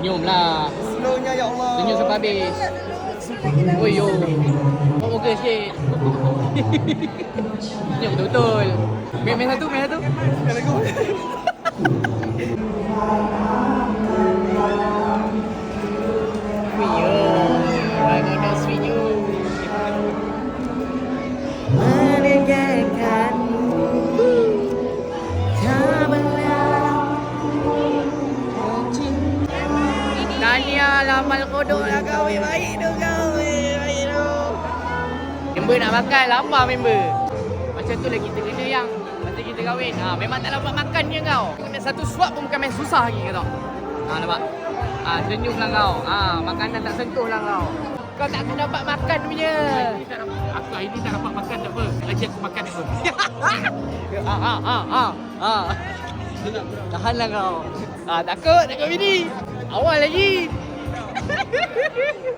Senyum lah. Slownya ya Allah. Senyum sampai habis. Oi yo. Buat muka sikit. Senyum betul-betul. Main satu. Video. I gonna sweet you. Meninggalkan Tahniah lamal kodok lah kau. Baik tu kau. Baik tu. Member nak makan, lapar member. Macam tu lah kita kena yang masa kita kahwin. Memang tak dapat makan je kau. Kena satu suap pun bukan main susah lagi kau tahu. Nampak? Senyum lah kau. Makanan tak sentuh lah kau. Kau tak dapat makan punya. Aku hari ni tak dapat makan tak apa. Lagi aku makan apa. Tahan lah kau. Takut bini. Awal lagi.